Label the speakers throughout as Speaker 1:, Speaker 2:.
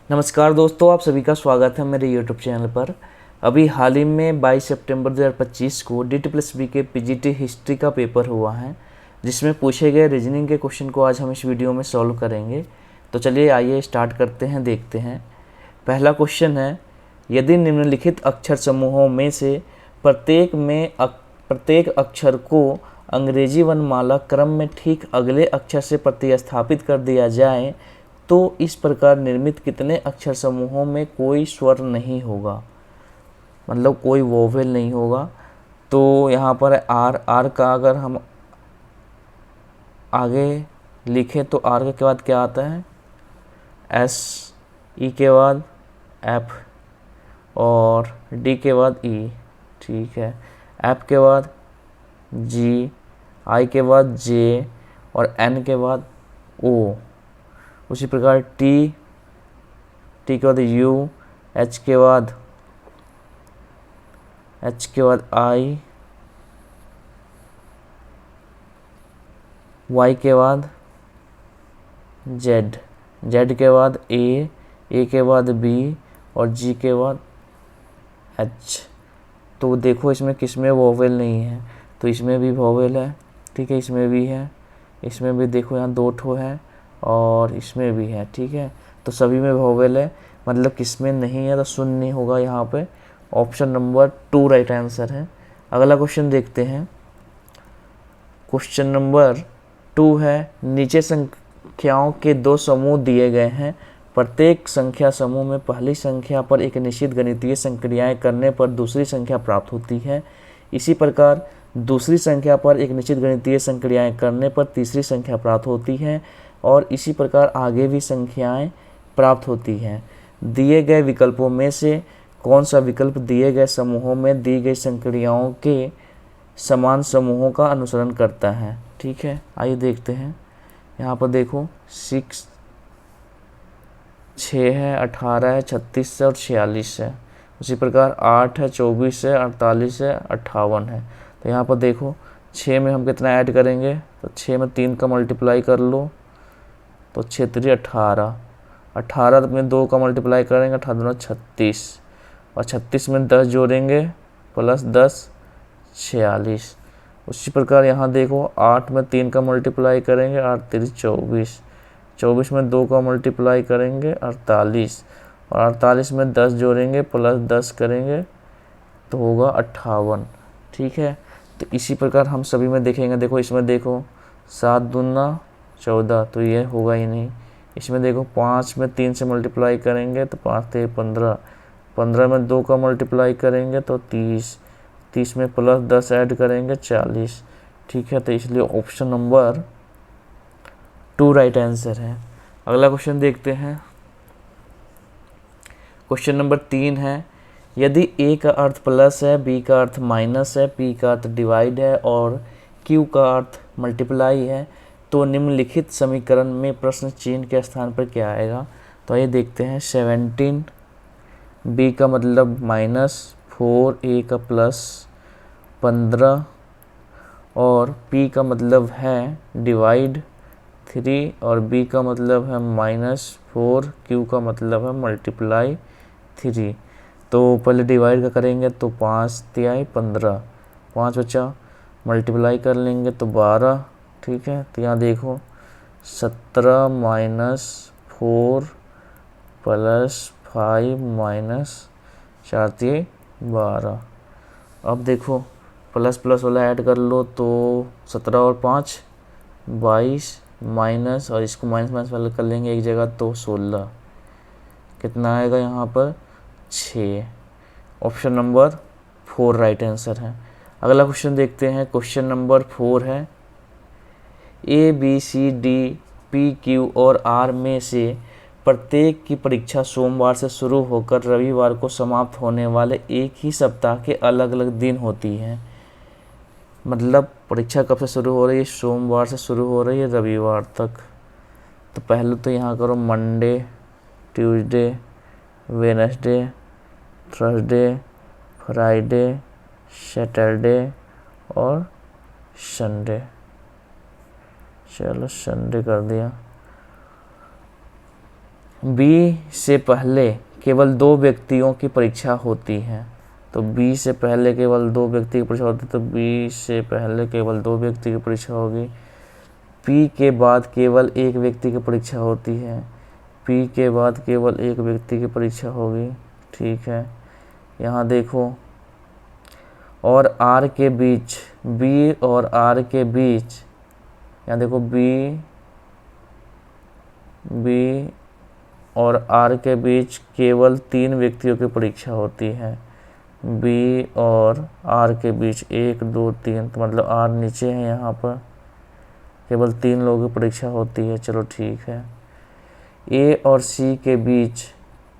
Speaker 1: नमस्कार दोस्तों, आप सभी का स्वागत है मेरे YouTube चैनल पर। अभी हाल ही में 22 सितंबर 2025 को DT+B के PGT हिस्ट्री का पेपर हुआ है, जिसमें पूछे गए रीजनिंग के क्वेश्चन को आज हम इस वीडियो में सॉल्व करेंगे। तो चलिए आइए स्टार्ट करते हैं, देखते हैं। पहला क्वेश्चन है, यदि निम्नलिखित अक्षर समूहों में से प्रत्येक अक्षर को अंग्रेजी वर्णमाला क्रम में ठीक अगले अक्षर से प्रतिस्थापित कर दिया जाए तो इस प्रकार निर्मित कितने अक्षर समूहों में कोई स्वर नहीं होगा, मतलब कोई वोवेल नहीं होगा। तो यहाँ पर आर का अगर हम आगे लिखें तो आर के बाद क्या आता है, एस, ई के बाद एफ और डी के बाद ई, ठीक है। एफ के बाद जी, आई के बाद जे और एन के बाद ओ। उसी प्रकार टी के बाद यू, एच के बाद आई, वाई के बाद जेड, के बाद ए के बाद बी और जी के बाद एच। तो देखो इसमें किसमें वोवेल नहीं है, तो इसमें भी वोवेल है, ठीक है, इसमें भी है, इसमें भी देखो यहाँ 2 ठो है और इसमें भी है, ठीक है। तो सभी में वोवेल है, मतलब किसमें नहीं है तो शून्य नहीं होगा। यहाँ पे ऑप्शन नंबर 2 राइट आंसर है। अगला क्वेश्चन देखते हैं। क्वेश्चन नंबर 2 है, नीचे संख्याओं के 2 समूह दिए गए हैं। प्रत्येक संख्या समूह में पहली संख्या पर एक निश्चित गणितीय संक्रियाएं करने पर दूसरी संख्या प्राप्त होती है। इसी प्रकार दूसरी संख्या पर एक निश्चित गणितीय संक्रियाएं करने पर तीसरी संख्या प्राप्त होती है और इसी प्रकार आगे भी संख्याएं प्राप्त होती हैं। दिए गए विकल्पों में से कौन सा विकल्प दिए गए समूहों में दी गई संक्रियाओं के समान समूहों का अनुसरण करता है, ठीक है। आइए देखते हैं। यहाँ पर देखो 6 है, 18 है, 36 है और 46 है। उसी प्रकार 8 है, 24 है, 48 है, 58 है। तो यहाँ पर देखो 6 में हम कितना ऐड करेंगे, तो 6 में 3 का मल्टीप्लाई कर लो तो 6 3 18, 18 में 2 का मल्टीप्लाई करेंगे, 18 2 36 और 36 में 10 जोड़ेंगे प्लस 10 46। उसी प्रकार यहाँ देखो 8 में 3 का मल्टीप्लाई करेंगे, 8 3 24, 24 में 2 का मल्टीप्लाई करेंगे 48 और 48 में 10 जोड़ेंगे प्लस 10 करेंगे तो होगा 58, ठीक है। तो इसी प्रकार हम सभी में देखेंगे। देखो इसमें देखो 7 दूना 14, तो ये होगा ही नहीं। इसमें देखो 5 में 3 से मल्टीप्लाई करेंगे तो 5 3 15, 15 में 2 का मल्टीप्लाई करेंगे तो 30, 30 में प्लस 10 ऐड करेंगे 40, ठीक है। तो इसलिए ऑप्शन नंबर 2 राइट आंसर है। अगला क्वेश्चन देखते हैं। क्वेश्चन नंबर 3 है, यदि ए का अर्थ प्लस है, बी का अर्थ माइनस है, पी का अर्थ डिवाइड है और क्यू का अर्थ मल्टीप्लाई है तो निम्नलिखित समीकरण में प्रश्न चिन्ह के स्थान पर क्या आएगा। तो ये देखते हैं। 17, बी का मतलब माइनस, 4 ए का प्लस 15 और पी का मतलब है डिवाइड 3 और बी का मतलब है -4, क्यू का मतलब है मल्टीप्लाई 3। तो पहले डिवाइड का करेंगे तो 5 तिहाई 15, 5 बचा, मल्टीप्लाई कर लेंगे तो 12, ठीक है। तो यहाँ देखो 17 -4 प्लस 5 -4 तिहाई 12। अब देखो प्लस प्लस वाला ऐड कर लो तो 17 और 5 22 माइनस और इसको माइनस माइनस वाला कर लेंगे एक जगह तो 16, कितना आएगा यहाँ पर 6। ऑप्शन नंबर 4 राइट आंसर है। अगला क्वेश्चन देखते हैं। क्वेश्चन नंबर 4 है, A B C D P Q और आर में से प्रत्येक की परीक्षा सोमवार से शुरू होकर रविवार को समाप्त होने वाले एक ही सप्ताह के अलग अलग दिन होती है। मतलब परीक्षा कब से शुरू हो रही है, सोमवार से शुरू हो रही है रविवार तक। तो पहले तो यहाँ करो Monday, Tuesday, Wednesday, Thursday, Friday, Saturday और संडे। चलो संडे कर दिया। बी से पहले केवल 2 व्यक्तियों की परीक्षा होती है। तो बी से पहले केवल 2 व्यक्ति की परीक्षा होती है, तो बी से पहले केवल 2 व्यक्ति की परीक्षा होगी। पी के बाद केवल 1 व्यक्ति की परीक्षा होती है, पी के बाद केवल 1 व्यक्ति की परीक्षा होगी। ठीक है, यहाँ देखो, और आर के बीच, बी और आर के बीच, यहाँ देखो बी और आर के बीच केवल 3 व्यक्तियों की परीक्षा होती है। बी और आर के बीच 1 2 3, तो मतलब आर नीचे है, यहाँ पर केवल 3 लोगों की परीक्षा होती है। चलो ठीक है। ए और सी के बीच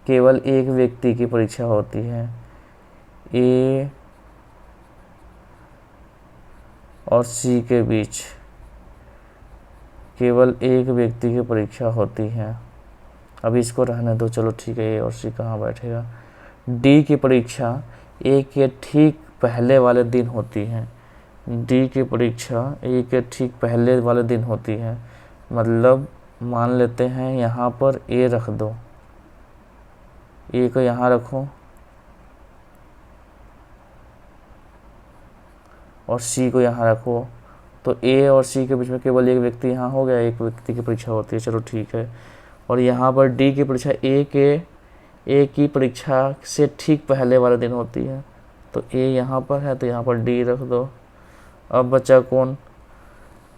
Speaker 1: केवल 1 व्यक्ति की परीक्षा होती है। ए और सी के बीच केवल 1 व्यक्ति की परीक्षा होती है। अभी इसको रहने दो, चलो ठीक है। ए और सी कहाँ बैठेगा। डी की परीक्षा ए के ठीक पहले वाले दिन होती है। डी की परीक्षा ए के ठीक पहले वाले दिन होती है, मतलब मान लेते हैं यहाँ पर ए रख दो, ए को यहाँ रखो और सी को यहाँ रखो, तो ए और सी के बीच में केवल 1 व्यक्ति यहाँ हो गया, 1 व्यक्ति की परीक्षा होती है। चलो ठीक है। और यहाँ पर डी की परीक्षा ए की परीक्षा से ठीक पहले वाले दिन होती है, तो ए यहाँ पर है तो यहाँ पर डी रख दो। अब बचा कौन,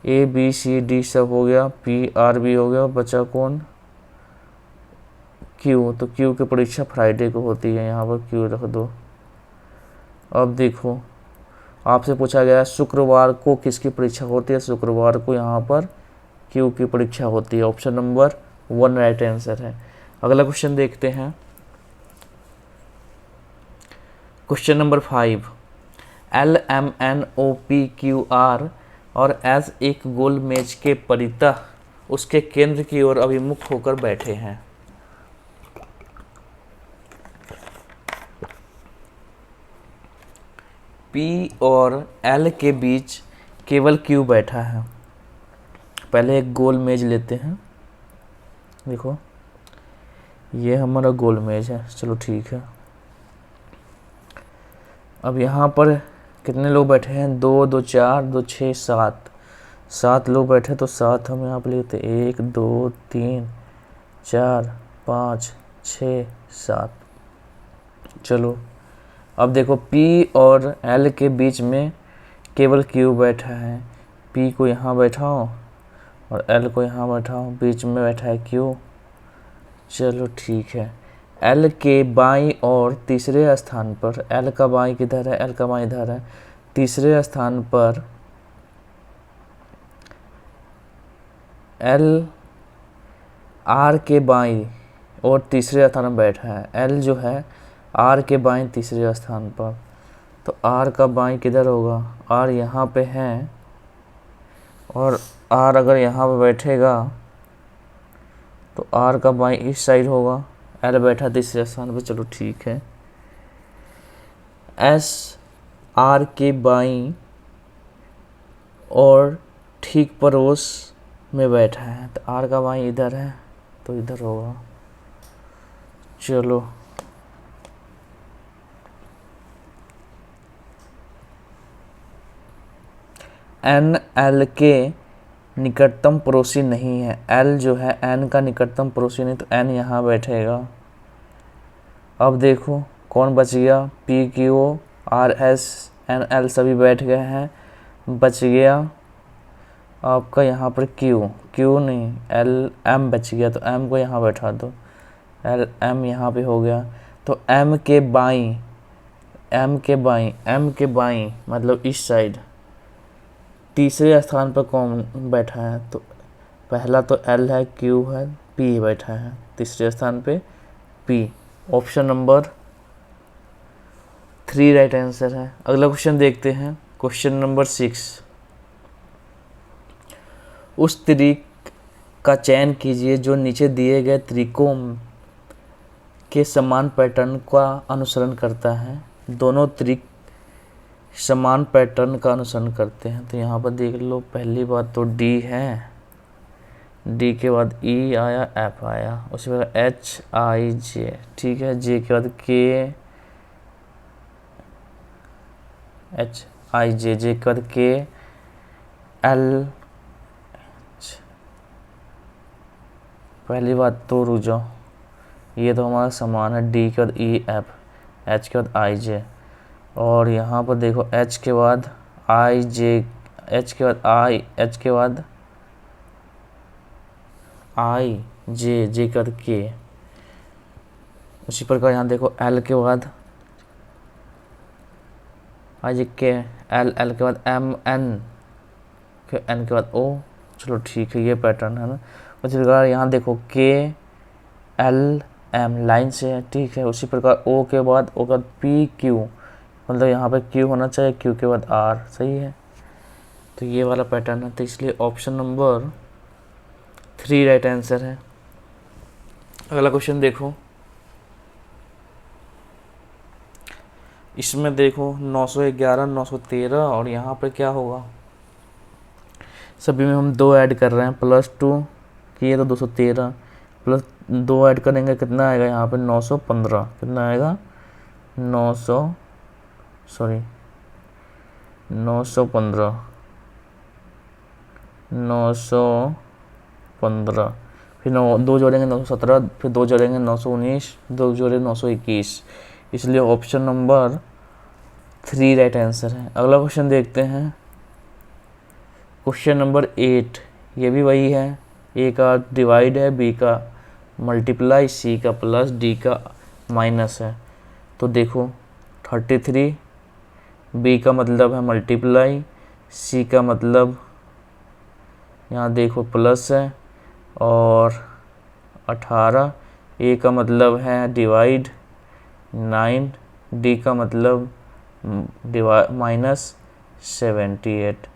Speaker 1: ए बी सी डी सब हो गया, पी आर बी हो गया, बचा कौन, क्यू। तो क्यू की परीक्षा फ्राइडे को होती है, यहाँ पर क्यू रख दो। अब देखो, आपसे पूछा गया है शुक्रवार को किसकी परीक्षा होती है। शुक्रवार को यहाँ पर क्यू की परीक्षा होती है। ऑप्शन नंबर 1 राइट आंसर है। अगला क्वेश्चन देखते हैं, question number 5। L M N O P Q R और एस एक गोल मेज के परितः उसके केंद्र की ओर अभिमुख होकर बैठे हैं। पी और एल के बीच केवल क्यू बैठा है। पहले एक गोल मेज लेते हैं, देखो ये हमारा गोल मेज है। चलो ठीक है। अब यहाँ पर कितने लोग बैठे हैं, 2 2 4 2 6 7 लोग बैठे, तो 7 हम यहाँ पर लिखते 1 2 3 4 5 6 7। चलो अब देखो, P और L के बीच में केवल Q बैठा है। P को यहाँ बैठाओ और L को यहाँ बैठाओ, बीच में बैठा है Q। चलो ठीक है। L के बाईं और तीसरे स्थान पर, L का बाईं किधर है, L का बाईं इधर है, तीसरे स्थान पर L R के बाईं और तीसरे स्थान पर बैठा है। L जो है R के बाईं तीसरे स्थान पर, तो R का बाईं किधर होगा, R यहाँ पे है, और R अगर यहाँ पे बैठेगा तो R का बाईं इस साइड होगा, L बैठा तीसरे स्थान पर। चलो ठीक है। S R के बाईं और ठीक पड़ोस में बैठा है, तो R का बाईं इधर है तो इधर होगा। चलो N L के निकटतम पड़ोसी नहीं है। L जो है N का निकटतम पड़ोसी नहीं, तो N यहाँ बैठेगा। अब देखो कौन बच गया, P Q R S N L सभी बैठ गए हैं, बच गया आपका यहाँ पर Q नहीं, L M बच गया, तो M को यहाँ बैठा दो, L M यहाँ पे हो गया। तो M के बाईं मतलब इस साइड तीसरे स्थान पर कौन बैठा है, तो पहला तो L है, Q है, P बैठा है तीसरे स्थान पे P। Option number 3 right answer है। अगला क्वेश्चन देखते हैं, क्वेश्चन नंबर 6। उस त्रिक का चयन कीजिए जो नीचे दिए गए त्रिकों के समान पैटर्न का अनुसरण करता है। दोनों त्रिक समान पैटर्न का अनुसरण करते हैं, तो यहाँ पर देख लो, पहली बात तो D है, डी के बाद ई आया, एफ आया, उसी प्रकार एच आई जे, ठीक है, जे के बाद के, एच आई जे, जे के बाद के एल, पहली बात तो रुक जाओ, ये तो हमारा समान है, डी के बाद ई एफ, एच के बाद आई जे, और यहाँ पर देखो एच के बाद आई जे, एच के बाद आई, एच के बाद आई जे, जे के बाद के, उसी प्रकार यहाँ देखो एल के बाद आई जे के, एल, एल के बाद एम एन, फिर एन के बाद ओ, चलो ठीक है, ये पैटर्न है ना। उसी प्रकार यहाँ देखो के एल एम लाइन से है, ठीक है, उसी प्रकार ओ के बाद पी क्यू, मतलब यहाँ पे क्यू होना चाहिए, क्यू के बाद आर, सही है। तो ये वाला पैटर्न है, तो इसलिए ऑप्शन नंबर 3 राइट आंसर है। अगला क्वेश्चन देखो, इसमें देखो 911, 913 और यहाँ पे क्या होगा, सभी में हम 2 ऐड कर रहे हैं, +2 किए तो 213, प्लस 2 ऐड करेंगे कितना आएगा यहाँ पे 915, कितना आएगा 915, 915, फिर 2 जोड़ेंगे 917, फिर 2 जोड़ेंगे 919, 2 जोड़े 921, इसलिए ऑप्शन नंबर 3 राइट आंसर है। अगला क्वेश्चन देखते हैं, क्वेश्चन नंबर 8, ये भी वही है, ए का डिवाइड है, बी का मल्टीप्लाई, सी का प्लस, डी का माइनस है। तो देखो 33, बी का मतलब है मल्टीप्लाई, सी का मतलब यहाँ देखो प्लस है, और 18, ए का मतलब है डिवाइड 9, डी का मतलब माइनस 78,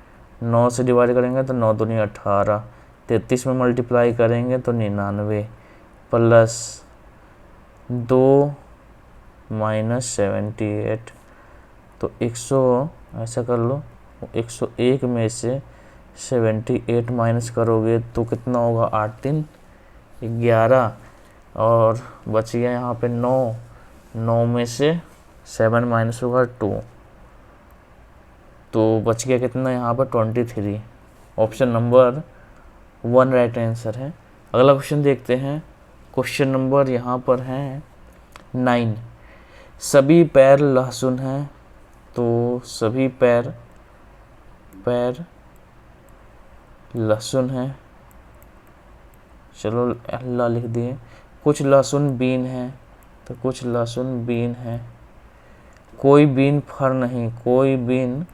Speaker 1: 9 से डिवाइड करेंगे तो 9 दूनी 18, 33 में मल्टीप्लाई करेंगे तो 99, प्लस 2 माइनस 78, तो 100, ऐसा कर लो 101 में से 78 माइनस करोगे तो कितना होगा, 8 3 11, और बच गया यहाँ पे 9, 9 में से 7 माइनस होगा 2, तो बच गया कितना यहाँ पर 23, ऑप्शन नंबर 1 राइट आंसर है। अगला क्वेश्चन देखते हैं, क्वेश्चन नंबर यहाँ पर है 9, सभी पैर लहसुन हैं, तो सभी पैर लहसुन है, चलो अल्लाह लिख दिए, कुछ लहसुन बीन है, तो कुछ लहसुन बीन है, कोई बीन फर नहीं, कोई बीन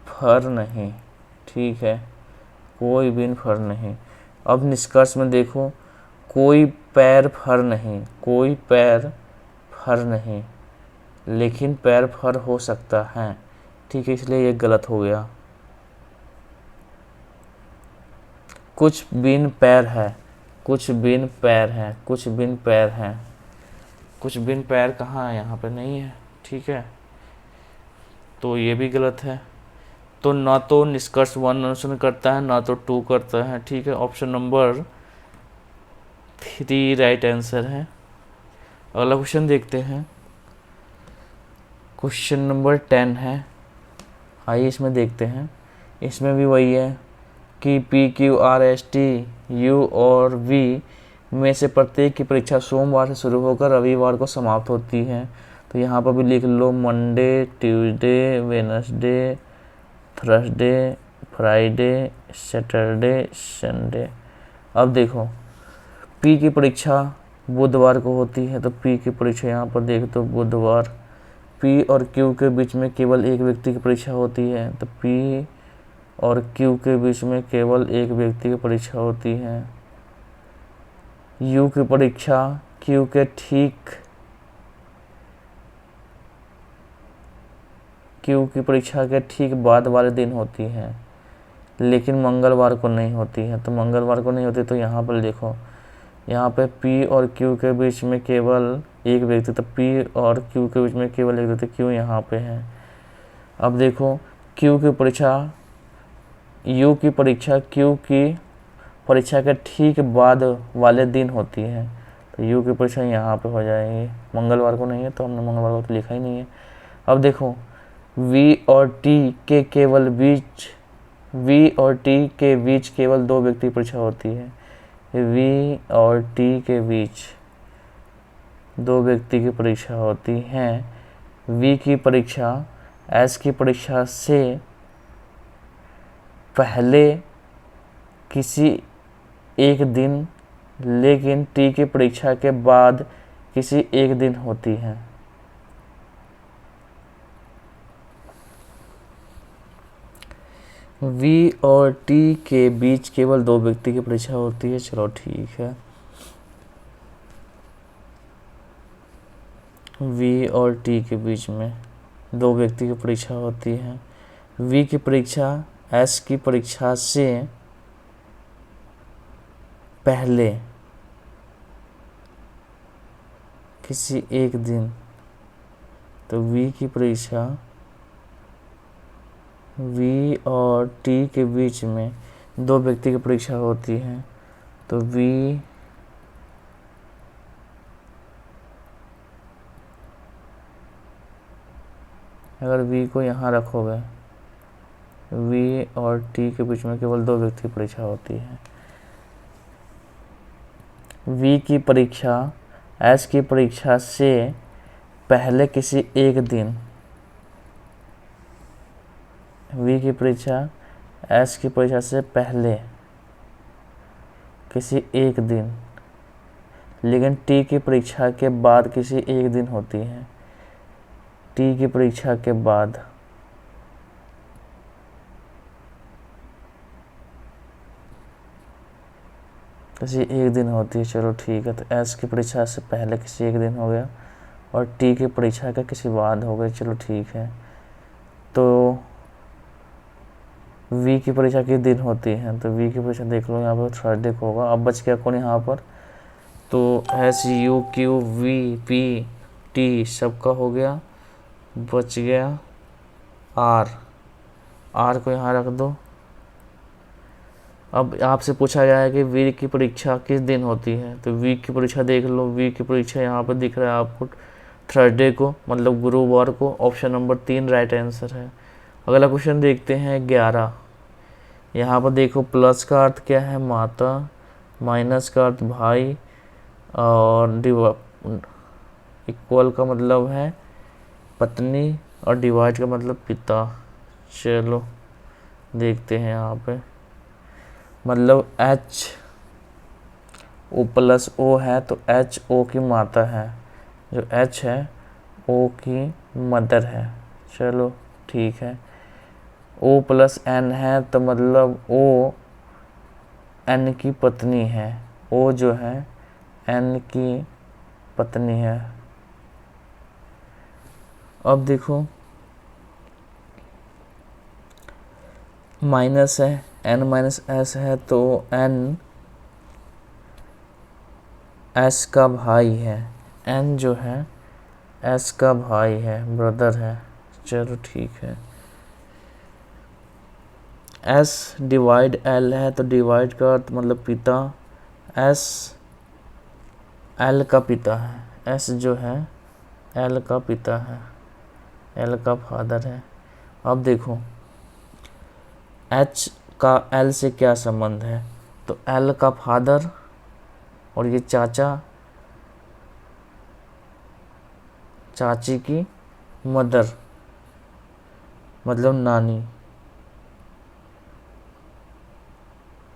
Speaker 1: फर नहीं, ठीक है, कोई बीन फर नहीं। अब निष्कर्ष में देखो, कोई पैर फर नहीं, कोई पैर फर नहीं, लेकिन पैर फर हो सकता है, ठीक है, इसलिए ये गलत हो गया। कुछ बिन पैर है, कुछ बिन पैर है, कुछ बिन पैर है, कुछ बिन पैर कहाँ है, यहाँ पे नहीं है, ठीक है, तो ये भी गलत है। तो ना तो निष्कर्ष 1 अनुसरण करता है, ना तो 2 करता है, ठीक है, ऑप्शन नंबर 3 राइट आंसर है। अगला क्वेश्चन देखते हैं, क्वेश्चन नंबर 10 है, आइए इसमें देखते हैं। इसमें भी वही है कि P Q R S T U और वी में से प्रत्येक की परीक्षा सोमवार से शुरू होकर रविवार को समाप्त होती है। तो यहाँ पर भी लिख लो Monday, Tuesday, Wednesday, Thursday, Friday, Saturday, Sunday. अब देखो पी की परीक्षा बुधवार को होती है, तो पी की परीक्षा यहाँ पर देख तो बुधवार। पी और क्यू के बीच में केवल एक व्यक्ति की परीक्षा होती है, तो पी और क्यू के बीच में केवल एक व्यक्ति की परीक्षा होती है। यू की परीक्षा क्यू के ठीक बाद वाले दिन होती है, लेकिन मंगलवार को नहीं होती है। तो मंगलवार को नहीं होती, तो यहाँ पर देखो, यहाँ पे पी और क्यू के बीच में केवल एक व्यक्ति, तो पी और क्यू के बीच में केवल एक व्यक्ति, क्यू यहाँ पे है। अब देखो क्यू की परीक्षा, यू की परीक्षा क्यू की परीक्षा के ठीक बाद वाले दिन होती है। तो यू की परीक्षा यहाँ पे हो जाएगी, मंगलवार को नहीं है तो हमने मंगलवार को तो लिखा ही नहीं है। अब देखो वी और टी के बीच केवल 2 व्यक्ति की परीक्षा होती है। वी और टी के बीच 2 व्यक्ति की परीक्षा होती है। वी की परीक्षा एस की परीक्षा से पहले किसी एक दिन, लेकिन टी की परीक्षा के बाद किसी एक दिन होती है। वी और टी के बीच केवल 2 व्यक्ति की परीक्षा होती है, चलो ठीक है। वी और टी के बीच में 2 व्यक्ति की परीक्षा होती है। वी की परीक्षा एस की परीक्षा से पहले किसी एक दिन, तो वी की परीक्षा वी और टी के बीच में 2 व्यक्ति की परीक्षा होती है। तो वी अगर वी को यहाँ रखोगे, वी और टी के बीच में केवल 2 व्यक्ति की परीक्षा होती है। वी की परीक्षा एस की परीक्षा से पहले किसी एक दिन, वी की परीक्षा एस की परीक्षा से पहले किसी एक दिन, लेकिन टी की परीक्षा के बाद किसी एक दिन होती है। टी की परीक्षा के बाद किसी एक दिन होती है, चलो ठीक है। तो एस की परीक्षा से पहले किसी एक दिन हो गया और टी की परीक्षा का किसी बाद हो गया, चलो ठीक है। तो वी की परीक्षा किस दिन होती है, तो वी की परीक्षा देख लो यहाँ पर थर्सडे को होगा। अब बच गया कौन यहाँ पर, तो S U Q V P T सबका हो गया, बच गया आर को यहाँ रख दो। अब आपसे पूछा गया है कि वी की परीक्षा किस दिन होती है, तो वी की परीक्षा देख लो। वी की परीक्षा यहाँ पर दिख रहा है आपको थर्सडे को, मतलब गुरुवार को। ऑप्शन नंबर 3 राइट आंसर है। अगला क्वेश्चन देखते हैं 11। यहाँ पर देखो प्लस का अर्थ क्या है, माता, माइनस का अर्थ भाई, और इक्वल का मतलब है पत्नी, और डिवाइड का मतलब पिता। चलो देखते हैं यहाँ पे, मतलब एच ओ प्लस ओ है तो एच ओ की माता है, जो एच है ओ की मदर है। चलो ठीक है। ओ प्लस एन है तो मतलब ओ एन की पत्नी है, ओ जो है एन की पत्नी है। अब देखो माइनस है, एन माइनस एस है तो एन एस का भाई है, एन जो है एस का भाई है, ब्रदर है। चलो ठीक है। एस डिवाइड एल है तो डिवाइड का अर्थ मतलब पिता, एस एल का पिता है, एस जो है एल का पिता है, एल का फादर है। अब देखो एच का एल से क्या संबंध है, तो एल का फादर और ये चाचा, चाची की मदर मतलब नानी,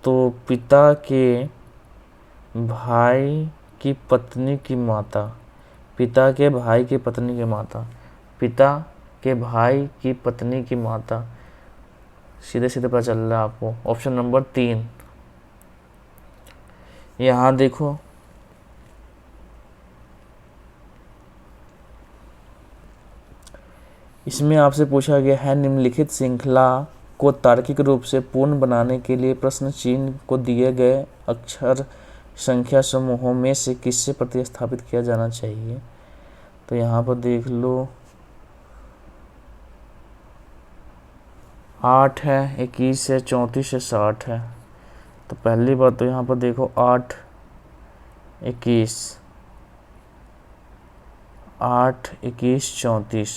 Speaker 1: तो पिता के भाई की पत्नी की माता, पिता के भाई की पत्नी की माता, पिता के भाई की पत्नी की माता। सीधे सीधे पता चल रहा है आपको। Option number 3। यहाँ देखो इसमें आपसे पूछा गया है निम्नलिखित श्रृंखला को तार्किक रूप से पूर्ण बनाने के लिए प्रश्न चिन्ह को दिए गए अक्षर संख्या समूहों में से किससे प्रतिस्थापित किया जाना चाहिए। तो यहाँ पर देख लो 8 है, 21 है, 34 है, 60 है। तो पहली बात तो यहाँ पर देखो 8 21 8 21 34,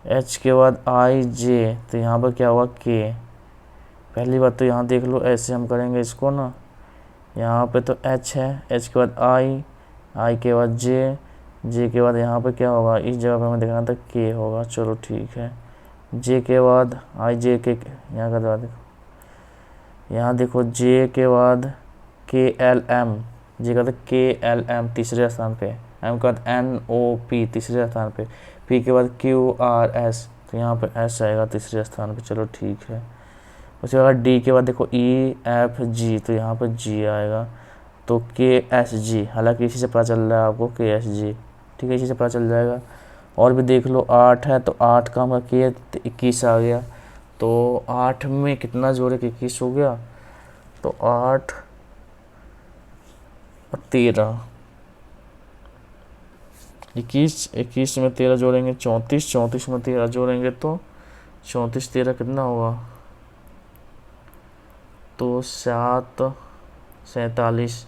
Speaker 1: एच के बाद आई जे, तो यहाँ पर क्या हुआ के। पहली बात तो यहाँ देख लो, ऐसे हम करेंगे इसको ना, यहाँ पे तो एच है, एच के बाद आई के बाद जे के बाद यहाँ पे क्या होगा, इस जगह पे हमें देखना था के होगा, चलो ठीक है। जे के बाद आई जे के, यहाँ का देखो, यहाँ देखो जे के बाद के एल एम, जे का के एल एम तीसरे स्थान पे, एम के बाद एन ओ पी तीसरे स्थान पे, पी के बाद क्यू आर एस, तो यहाँ पे एस आएगा तीसरे स्थान पे, चलो ठीक है। उसके बाद डी के बाद देखो ई एफ जी, तो यहाँ पे जी आएगा, तो के एस जी, हालांकि इसी से पता चल रहा है आपको के एस जी, ठीक है, इसी से पता चल जाएगा। और भी देख लो 8 है, तो 8 का हमारा के 21 आ गया, तो 8 में कितना जोड़े के 21 हो गया, तो 8 और 13, 21 में 13 जोड़ेंगे 34, 34 में 13 जोड़ेंगे तो 34 13 कितना होगा, तो 7 47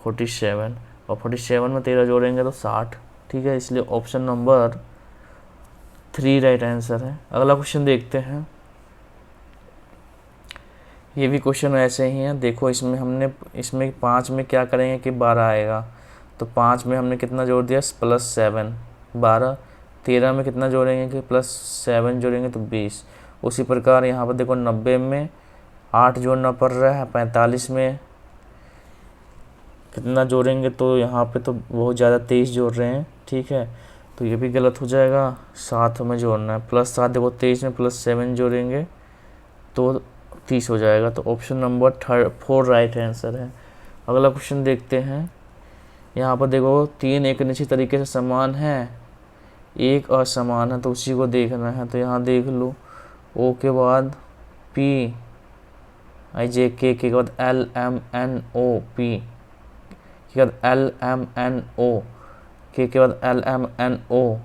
Speaker 1: 47, और 47 में 13 जोड़ेंगे तो 60, ठीक है, इसलिए ऑप्शन नंबर 3 राइट आंसर है। अगला क्वेश्चन देखते हैं, ये भी क्वेश्चन ऐसे ही है। देखो इसमें 5 में क्या करेंगे कि 12 आएगा, तो 5 में हमने कितना जोड़ दिया +7 12, 13 में कितना जोड़ेंगे कि +7 जोड़ेंगे तो 20। उसी प्रकार यहाँ पर देखो 90 में 8 जोड़ना पड़ रहा है, 45 में कितना जोड़ेंगे, तो यहाँ पे तो बहुत ज़्यादा 23 जोड़ रहे हैं, ठीक है, तो ये भी गलत हो जाएगा, 7 में जोड़ना है, +7 देखो 23 में +7 जोड़ेंगे तो 30 हो जाएगा, तो ऑप्शन नंबर 4 राइट आंसर है। अगला क्वेश्चन देखते हैं, यहाँ पर देखो 3 एक निश्चित तरीके से समान है, एक असमान है, तो उसी को देखना है। तो यहाँ देख लो ओ के बाद पी आई जे के बाद L M N O P के बाद एल एम एन ओ के बाद एल एम एन ओ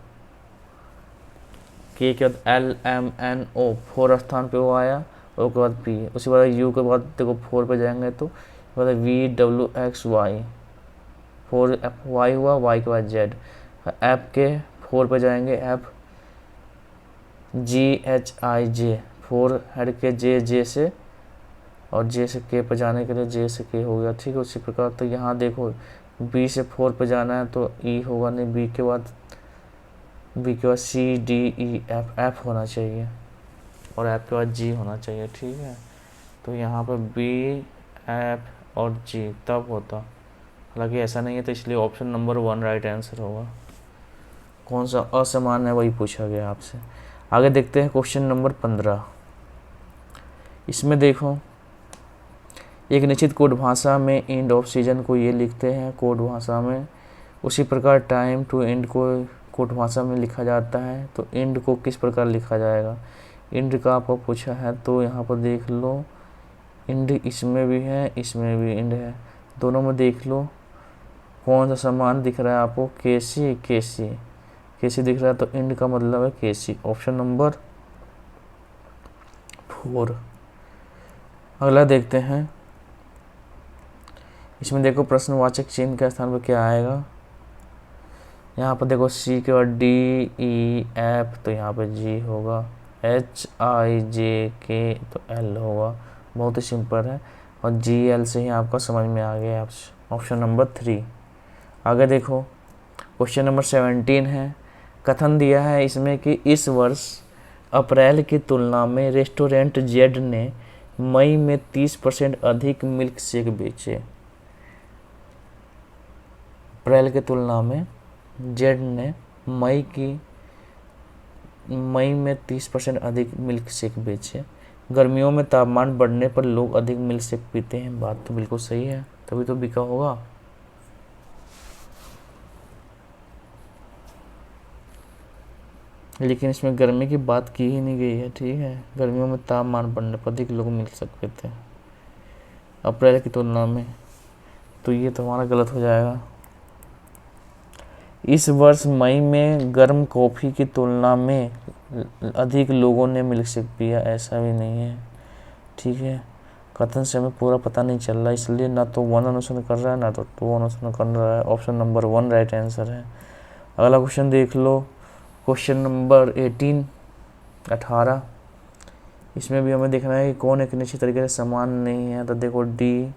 Speaker 1: के बाद एल एम एन ओ 4 स्थान पे वो आया, ओ के बाद पी, उसी बाद यू के बाद देखो 4 पे जाएंगे तो V W X Y, 4 F Y हुआ, वाई के बाद जेड, एफ के 4 पे जाएंगे F G H I J, 4 head के जे से, और जे से के पे जाने के लिए जे से के हो गया, ठीक है। उसी प्रकार तो यहाँ देखो बी से 4 पे जाना है तो ई होगा नहीं, बी के बाद सी डी ई एफ होना चाहिए, और एफ के बाद जी होना चाहिए, ठीक है। तो यहाँ पर बी एफ और जी तब होता, हालांकि ऐसा नहीं है, तो इसलिए ऑप्शन नंबर 1 राइट आंसर होगा। कौन सा असमान है वही पूछा गया आपसे। आगे देखते हैं क्वेश्चन नंबर 15। इसमें देखो एक निश्चित कोड भाषा में एंड ऑफ सीजन को ये लिखते हैं कोड भाषा में, उसी प्रकार टाइम टू एंड को कोड भाषा में लिखा जाता है, तो एंड को किस प्रकार लिखा जाएगा, एंड का आपको पूछा है। तो यहाँ पर देख लो एंड इसमें भी है, इसमें भी एंड है, दोनों में देख लो कौन सा समान दिख रहा है आपको, केसी दिख रहा है, तो एंड का मतलब है केसी, ऑप्शन नंबर 4। अगला देखते हैं, इसमें देखो प्रश्नवाचक चिन्ह के स्थान पर क्या आएगा, यहाँ पर देखो सी के बाद डी ई एफ, तो यहाँ पर जी होगा, एच आई जे के तो एल होगा, बहुत ही सिंपल है, और जी एल से ही आपका समझ में आ गया, ऑप्शन नंबर 3। आगे देखो क्वेश्चन नंबर 17 है, कथन दिया है इसमें कि इस वर्ष अप्रैल की तुलना में रेस्टोरेंट जेड ने मई में 30% अधिक मिल्क शेक बेचे। अप्रैल की तुलना में जेड ने मई में 30% अधिक मिल्क शेक बेचे। गर्मियों में तापमान बढ़ने पर लोग अधिक मिल्क शेक पीते हैं, बात तो बिल्कुल सही है, तभी तो बिका होगा। लेकिन इसमें गर्मी की बात की ही नहीं गई है, ठीक है, गर्मियों में तापमान बढ़ने पर अधिक लोग मिल्क शेक पीते हैं अप्रैल की तुलना में, तो ये तो हमारा गलत हो जाएगा। इस वर्ष मई में गर्म कॉफ़ी की तुलना में अधिक लोगों ने मिल्कशेक पिया, ऐसा भी नहीं है, ठीक है। कथन से हमें पूरा पता नहीं चल रहा, इसलिए ना तो 1 अनुसरण कर रहा है ना तो 2 अनुसरण कर रहा है। ऑप्शन नंबर 1 राइट आंसर है। अगला क्वेश्चन देख लो, क्वेश्चन नंबर 18। इसमें भी हमें देखना है कि कौन एक निश्चित तरीके से समान नहीं है। तो देखो डी,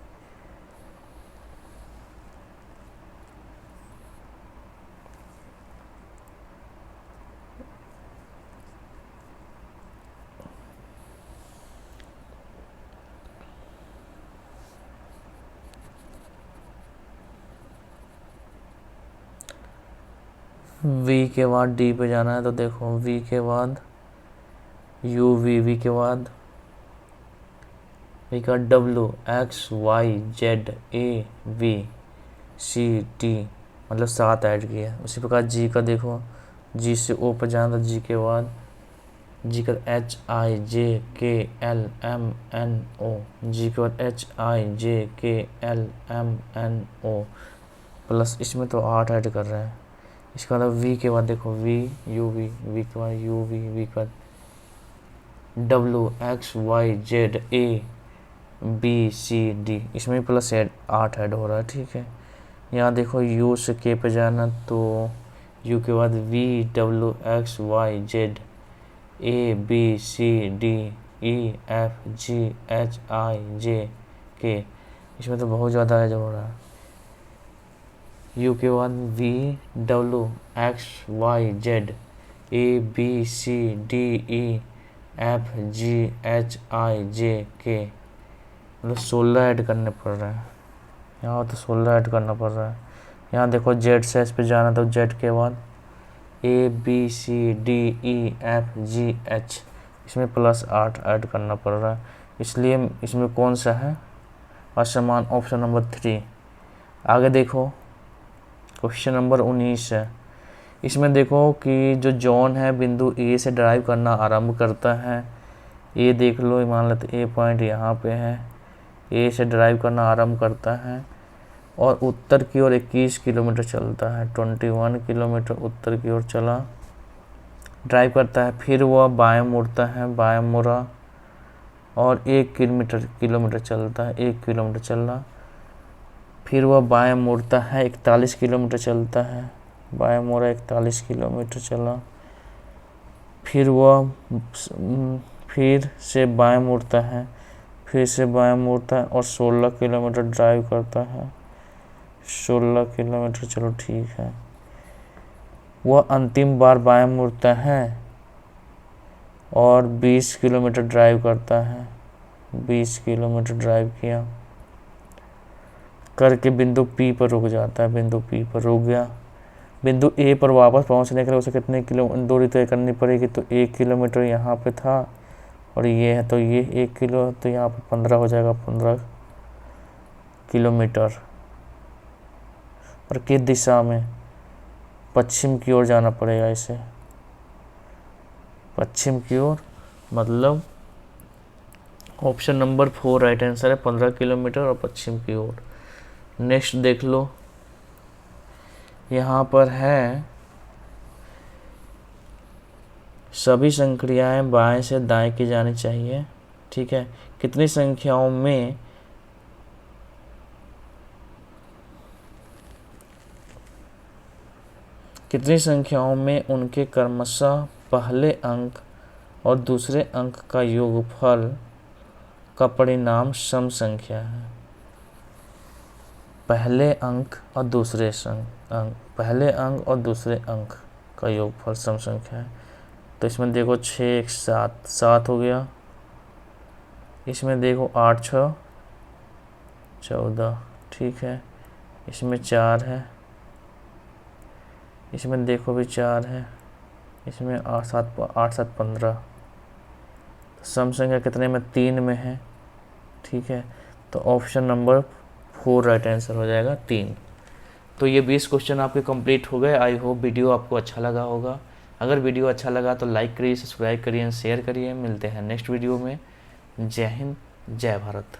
Speaker 1: वी के बाद डी पे जाना है। तो देखो वी के बाद यू, वी के बाद वी का W, X Y Z A V C T, मतलब 7 ऐड किया। उसी प्रकार जी का देखो, जी से ओ पर जाना, तो जी के बाद जी का H I J K L M N O, G के बाद H I J K L M N O plus, इसमें तो 8 ऐड कर रहे हैं। इसका मतलब वी के बाद देखो वी यू वी के बाद यू वी के W X Y Z A B C D, इसमें प्लस 8 ऐड हो रहा है, ठीक है। यहाँ देखो यू से के पे जाना, तो यू के बाद V W X Y Z A B C D E F G H I J K, इसमें तो बहुत ज़्यादा ऐड हो रहा है। यू के बाद V W X Y Z A B C D E F G H I J K, मतलब 16 ऐड करने पड़ रहे हैं। यहाँ तो 16 ऐड करना पड़ रहा है। यहाँ देखो जेड से एस पे जाना, तो जेड के बाद A B C D E F G H, इसमें प्लस 8 ऐड करना पड़ रहा है, इसलिए इसमें कौन सा है असमान, ऑप्शन नंबर 3। आगे देखो क्वेश्चन नंबर 19 है। इसमें देखो कि जो जॉन है बिंदु ए से ड्राइव करना आरंभ करता है। ए देख लो, मान लेते ए पॉइंट यहाँ पे है, ए से ड्राइव करना आरंभ करता है और उत्तर की ओर 21 किलोमीटर चलता है। 21 किलोमीटर उत्तर की ओर चला, ड्राइव करता है। फिर वह बाएं मुड़ता है, बाएं मुड़ा और 1 किलोमीटर चलता है, 1 किलोमीटर चला। फिर वह बाएं मुड़ता है, 41 किलोमीटर चलता है, बाएं मुड़ा 41 किलोमीटर चला। फिर वह फिर से बाएं मुड़ता है, फिर से बाएं मुड़ता है और 16 किलोमीटर ड्राइव करता है। 16 किलोमीटर, चलो ठीक है। वह अंतिम बार बाएं मुड़ता है और 20 किलोमीटर ड्राइव करता है। 20 किलोमीटर ड्राइव किया करके बिंदु पी पर रुक जाता है। बिंदु पी पर रुक गया। बिंदु ए पर वापस पहुंचने के लिए उसे कितने किलो दूरी तय करनी पड़ेगी, तो 1 किलोमीटर यहाँ पे था और ये है, तो ये 1 किलो, तो यहाँ पे 15 हो जाएगा, 15 किलोमीटर। और किस दिशा में, पश्चिम की ओर जाना पड़ेगा इसे, पश्चिम की ओर, मतलब ऑप्शन नंबर 4 राइट आंसर है, 15 किलोमीटर और पश्चिम की ओर। नेक्स्ट देख लो, यहाँ पर है सभी संक्रियाएं बाएं से दाएं की जानी चाहिए, ठीक है। कितनी संख्याओं में उनके क्रमशः पहले अंक और दूसरे अंक का योगफल का परिणाम सम संख्या है। पहले अंक और दूसरे पहले अंक और दूसरे अंक का योगफल सम संख्या है। तो इसमें देखो 6 7 7 हो गया। इसमें देखो 8 6 14, ठीक है। इसमें 4 है, इसमें देखो भी 4 है, इसमें 8 7 15। सम संख्या कितने में, 3 में है, ठीक है। तो ऑप्शन नंबर 4 राइट आंसर हो जाएगा, 3। तो ये 20 क्वेश्चन आपके कंप्लीट हो गए। आई होप वीडियो आपको अच्छा लगा होगा। अगर वीडियो अच्छा लगा तो लाइक करिए, सब्सक्राइब करिए, शेयर करिए। मिलते हैं नेक्स्ट वीडियो में। जय हिंद, जय भारत।